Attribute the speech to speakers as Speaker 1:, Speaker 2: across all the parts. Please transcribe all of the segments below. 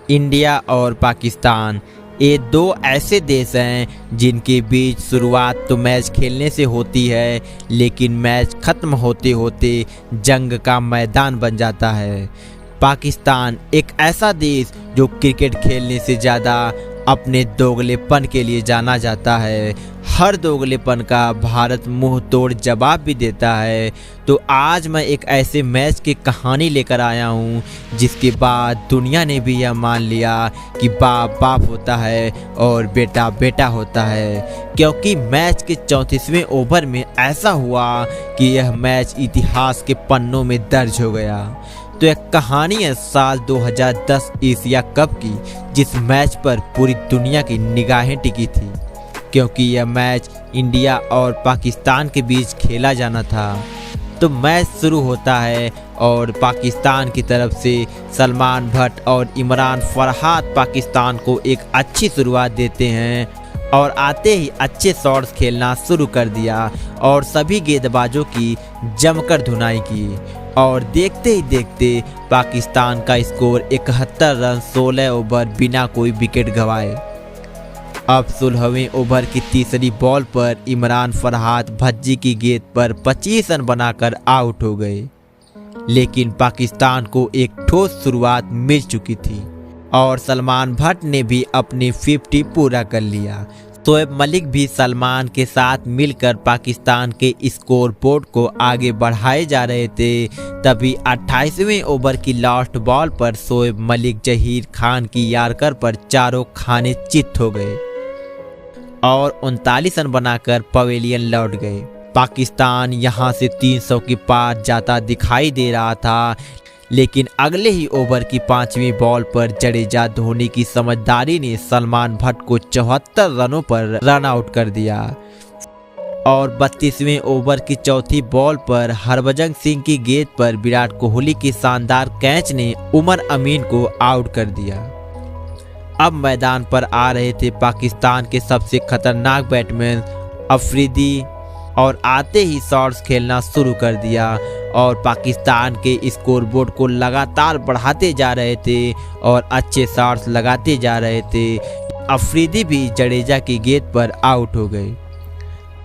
Speaker 1: India और पाकिस्तान ये दो ऐसे देश हैं जिनके बीच शुरुआत तो मैच खेलने से होती है, लेकिन मैच ख़त्म होते होते जंग का मैदान बन जाता है। पाकिस्तान एक ऐसा देश जो क्रिकेट खेलने से ज़्यादा अपने दोगलेपन के लिए जाना जाता है। हर दोगलेपन का भारत मुंह तोड़ जवाब भी देता है। तो आज मैं एक ऐसे मैच की कहानी लेकर आया हूँ जिसके बाद दुनिया ने भी यह मान लिया कि बाप बाप होता है और बेटा बेटा होता है, क्योंकि मैच के 34वें ओवर में ऐसा हुआ कि यह मैच इतिहास के पन्नों में दर्ज हो गया। तो एक कहानी है साल 2010 एशिया कप की, जिस मैच पर पूरी दुनिया की निगाहें टिकी थी, क्योंकि यह मैच इंडिया और पाकिस्तान के बीच खेला जाना था। तो मैच शुरू होता है और पाकिस्तान की तरफ से सलमान भट्ट और इमरान फरहाद पाकिस्तान को एक अच्छी शुरुआत देते हैं और आते ही अच्छे शॉट्स खेलना शुरू कर दिया और सभी गेंदबाजों की जमकर धुनाई की। और देखते ही देखते पाकिस्तान का स्कोर 71 रन 16 ओवर बिना कोई विकेट गंवाए। अब 16वें ओवर की तीसरी बॉल पर इमरान फरहाद भज्जी की गेंद पर 25 रन बनाकर आउट हो गए, लेकिन पाकिस्तान को एक ठोस शुरुआत मिल चुकी थी और सलमान भट्ट ने भी अपनी 50 पूरा कर लिया। शोएब मलिक भी सलमान के साथ मिलकर पाकिस्तान के स्कोर बोर्ड को आगे बढ़ाए जा रहे थे। तभी 28वें ओवर की लास्ट बॉल पर शोएब मलिक जहीर खान की यार्कर पर चारों खाने चित हो गए और 39 रन बनाकर पवेलियन लौट गए। पाकिस्तान यहां से 300 के पार जाता दिखाई दे रहा था, लेकिन अगले ही ओवर की 5वीं बॉल पर जडेजा धोनी की समझदारी ने सलमान भट्ट को 74 रनों पर रन आउट कर दिया और 32वें ओवर की चौथी बॉल पर हरभजन सिंह की गेंद पर विराट कोहली की शानदार कैच ने उमर अमीन को आउट कर दिया। अब मैदान पर आ रहे थे पाकिस्तान के सबसे खतरनाक बैट्समैन अफरीदी और आते ही शॉट्स खेलना शुरू कर दिया और पाकिस्तान के स्कोरबोर्ड को लगातार बढ़ाते जा रहे थे और अच्छे शॉट्स लगाते जा रहे थे। अफरीदी भी जडेजा की गेंद पर आउट हो गए।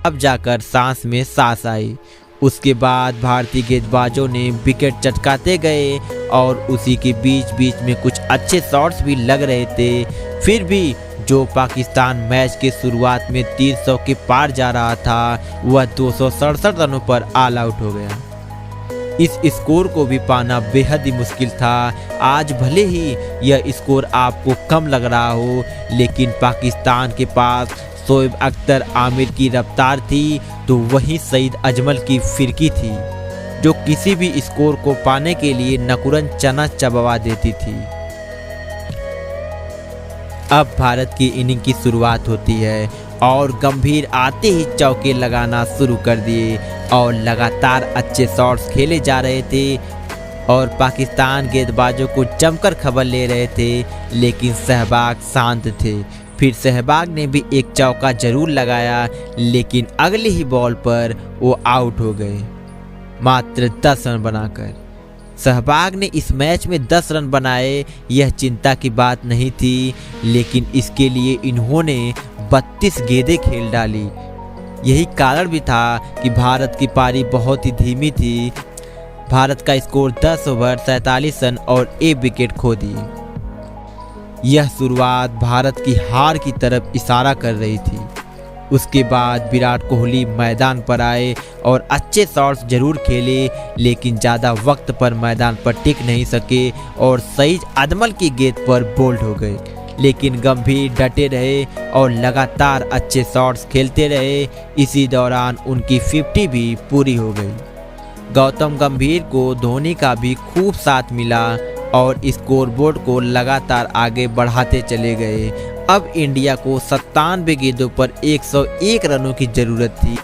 Speaker 1: अब जाकर सांस में सांस आई। उसके बाद भारतीय गेंदबाजों ने विकेट चटकाते गए और उसी के बीच बीच में कुछ अच्छे शॉट्स भी लग रहे थे। फिर भी जो पाकिस्तान मैच के शुरुआत में 300 के पार जा रहा था, वह 267 रनों पर ऑल आउट हो गया। इस स्कोर को भी पाना बेहद ही मुश्किल था। आज भले ही यह स्कोर आपको कम लग रहा हो, लेकिन पाकिस्तान के पास शोएब अख्तर आमिर की रफ्तार थी, तो वहीं सईद अजमल की फिरकी थी, जो किसी भी स्कोर को पाने के लिए नकुरन चना चबवा देती थी। अब भारत की इनिंग की शुरुआत होती है और गंभीर आते ही चौके लगाना शुरू कर दिए और लगातार अच्छे शॉट्स खेले जा रहे थे और पाकिस्तान गेंदबाजों को जमकर खबर ले रहे थे, लेकिन सहवाग शांत थे। फिर सहवाग ने भी एक चौका जरूर लगाया, लेकिन अगली ही बॉल पर वो आउट हो गए मात्र 10 रन बनाकर। सहवाग ने इस मैच में 10 रन बनाए, यह चिंता की बात नहीं थी, लेकिन इसके लिए इन्होंने 32 गेंदें खेल डाली। यही कारण भी था कि भारत की पारी बहुत ही धीमी थी। भारत का स्कोर 10 ओवर 47 रन और 1 विकेट खो दिए। यह शुरुआत भारत की हार की तरफ इशारा कर रही थी। उसके बाद विराट कोहली मैदान पर आए और अच्छे शॉट्स जरूर खेले, लेकिन ज़्यादा वक्त पर मैदान पर टिक नहीं सके और सईद अजमल की गेंद पर बोल्ड हो गए। लेकिन गंभीर डटे रहे और लगातार अच्छे शॉट्स खेलते रहे। इसी दौरान उनकी 50 भी पूरी हो गई। गौतम गंभीर को धोनी का भी खूब साथ मिला और स्कोरबोर्ड को लगातार आगे बढ़ाते चले गए। अब इंडिया को 97 गेंदों पर 101 रनों की जरूरत थी।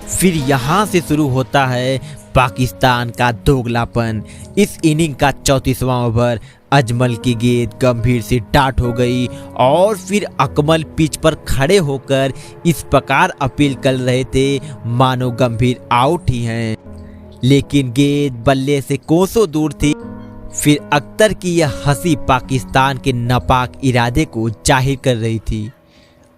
Speaker 1: फिर यहाँ से शुरू होता है पाकिस्तान का दोगलापन। इस इनिंग का 34वां ओवर अजमल की गेंद गंभीर से डाट हो गई और फिर अकमल पिच पर खड़े होकर इस प्रकार अपील कर रहे थे मानो गंभीर आउट ही हैं, लेकिन गेंद बल्ले से कोसों दूर थी। फिर अख्तर की यह हंसी पाकिस्तान के नापाक इरादे को जाहिर कर रही थी।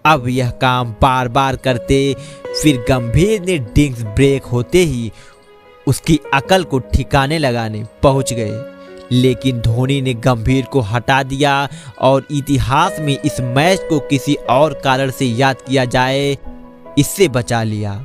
Speaker 1: अब यह काम बार बार करते फिर गंभीर ने डिंग्स ब्रेक होते ही उसकी अकल को ठिकाने लगाने पहुंच गए, लेकिन धोनी ने गंभीर को हटा दिया और इतिहास में इस मैच को किसी और कारण से याद किया जाए इससे बचा लिया।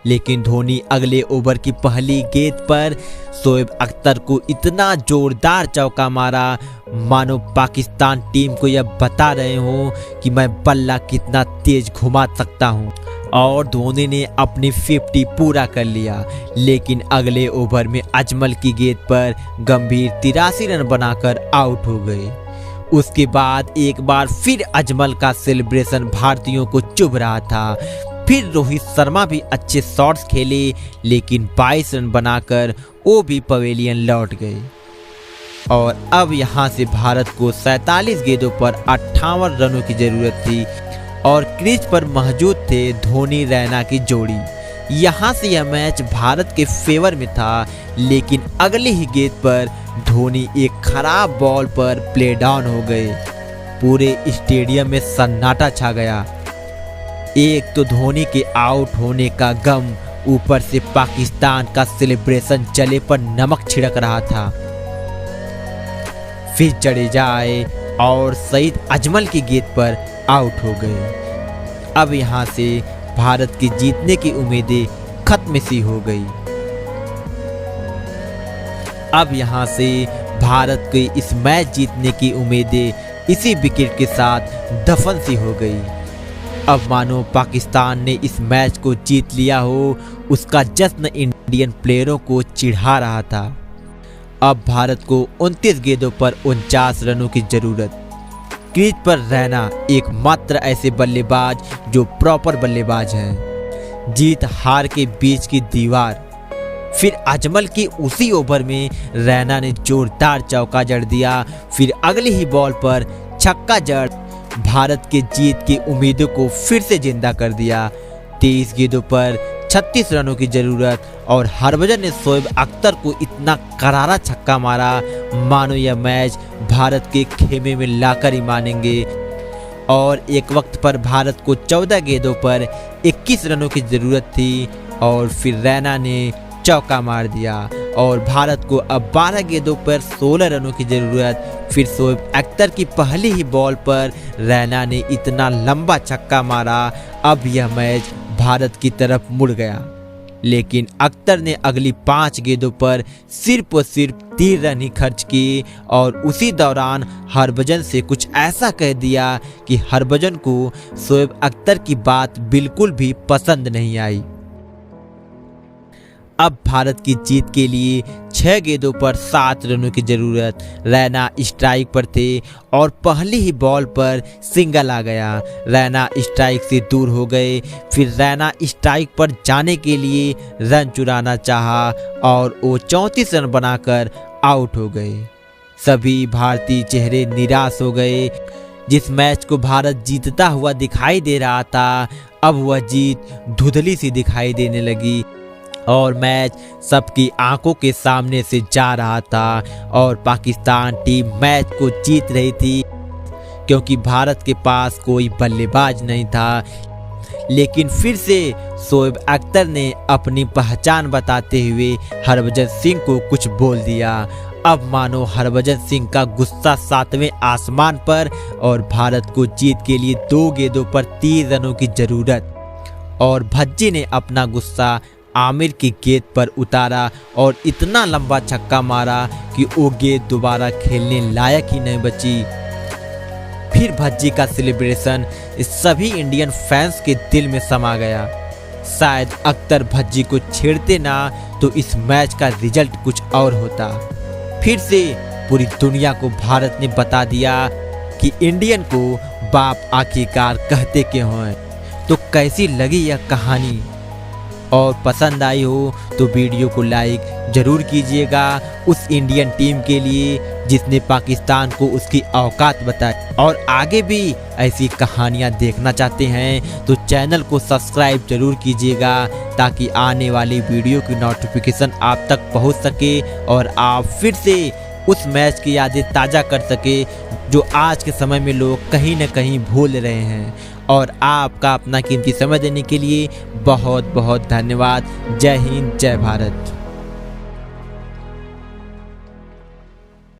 Speaker 1: लेकिन धोनी अगले ओवर की पहली गेंद पर शोएब अख्तर को इतना जोरदार चौका मारा मानो पाकिस्तान टीम को यह बता रहे हो कि मैं बल्ला कितना तेज घुमा सकता हूं। और धोनी ने अपनी 50 पूरा कर लिया, लेकिन अगले ओवर में अजमल की गेंद पर गंभीर 83 रन बनाकर आउट हो गए। उसके बाद एक बार फिर अजमल का सेलिब्रेशन भारतीयों को चुभ रहा था। फिर रोहित शर्मा भी अच्छे शॉट्स खेले, लेकिन 22 रन बनाकर वो भी पवेलियन लौट गए। और अब यहां से भारत को 47 गेंदों पर 58 रनों की जरूरत थी और क्रीज पर मौजूद थे धोनी रैना की जोड़ी। यहां से यह मैच भारत के फेवर में था, लेकिन अगले ही गेंद पर धोनी एक खराब बॉल पर प्ले डाउन हो गए। पूरे स्टेडियम में सन्नाटा छा गया। एक तो धोनी के आउट होने का गम, ऊपर से पाकिस्तान का सेलिब्रेशन जले पर नमक छिड़क रहा था। फिर जडेजा आए और सईद अजमल की गेंद पर आउट हो गए। अब यहां से भारत की जीतने की उम्मीदें खत्म सी हो गई। अब यहां से भारत की इस मैच जीतने की उम्मीदें इसी विकेट के साथ दफन सी हो गई। अब मानो पाकिस्तान ने इस मैच को जीत लिया हो, उसका जश्न इंडियन प्लेयरों को चिढ़ा रहा था। अब भारत को 29 गेंदों पर 49 रनों की जरूरत। क्रीज पर रैना एकमात्र ऐसे बल्लेबाज जो प्रॉपर बल्लेबाज हैं। जीत हार के बीच की दीवार। फिर अजमल की उसी ओवर में रैना ने जोरदार चौका जड़ दिया। फिर अगली ही बॉल पर छक्का जड़ भारत के जीत की उम्मीदों को फिर से जिंदा कर दिया। 23 गेंदों पर 36 रनों की जरूरत और हरभजन ने शोएब अख्तर को इतना करारा छक्का मारा मानो यह मैच भारत के खेमे में लाकर ही मानेंगे। और एक वक्त पर भारत को 14 गेंदों पर 21 रनों की जरूरत थी और फिर रैना ने चौका मार दिया और भारत को अब 12 गेंदों पर 16 रनों की जरूरत। फिर शोएब अख्तर की पहली ही बॉल पर रैना ने इतना लंबा छक्का मारा, अब यह मैच भारत की तरफ मुड़ गया। लेकिन अख्तर ने अगली 5 गेंदों पर सिर्फ और सिर्फ 3 रन ही खर्च किए और उसी दौरान हरभजन से कुछ ऐसा कह दिया कि हरभजन को शोएब अख्तर की बात बिल्कुल भी पसंद नहीं आई। अब भारत की जीत के लिए 6 गेंदों पर 7 रनों की जरूरत। रैना स्ट्राइक पर थे और पहली ही बॉल पर सिंगल आ गया। रैना स्ट्राइक से दूर हो गए। फिर रैना स्ट्राइक पर जाने के लिए रन चुराना चाहा और वो 34 रन बनाकर आउट हो गए। सभी भारतीय चेहरे निराश हो गए। जिस मैच को भारत जीतता हुआ दिखाई दे रहा था, अब वह जीत धुंधली सी दिखाई देने लगी और मैच सबकी आंखों के सामने से जा रहा था और पाकिस्तान टीम मैच को जीत रही थी क्योंकि भारत के पास कोई बल्लेबाज नहीं था। लेकिन फिर से शोएब अख्तर ने अपनी पहचान बताते हुए हरभजन सिंह को कुछ बोल दिया। अब मानो हरभजन सिंह का गुस्सा 7वें आसमान पर और भारत को जीत के लिए 2 गेंदों पर 3 रनों की जरूरत। और भज्जी ने अपना गुस्सा आमिर की गेंद पर उतारा और इतना लंबा छक्का मारा कि वो गेंद दोबारा खेलने लायक ही नहीं बची। फिर भज्जी का सेलिब्रेशन सभी इंडियन फैंस के दिल में समा गया। शायद अख्तर भज्जी को छेड़ते ना तो इस मैच का रिजल्ट कुछ और होता। फिर से पूरी दुनिया को भारत ने बता दिया कि इंडियन को बाप आखिरकार कहते क्यों हैं। तो कैसी लगी यह कहानी? और पसंद आई हो तो वीडियो को लाइक जरूर कीजिएगा उस इंडियन टीम के लिए जिसने पाकिस्तान को उसकी औकात बताई। और आगे भी ऐसी कहानियां देखना चाहते हैं तो चैनल को सब्सक्राइब जरूर कीजिएगा ताकि आने वाली वीडियो की नोटिफिकेशन आप तक पहुंच सके और आप फिर से उस मैच की यादें ताज़ा कर सके जो आज के समय में लोग कहीं ना कहीं भूल रहे हैं। और आपका अपना कीमती समय देने के लिए बहुत बहुत धन्यवाद। जय हिंद, जय भारत।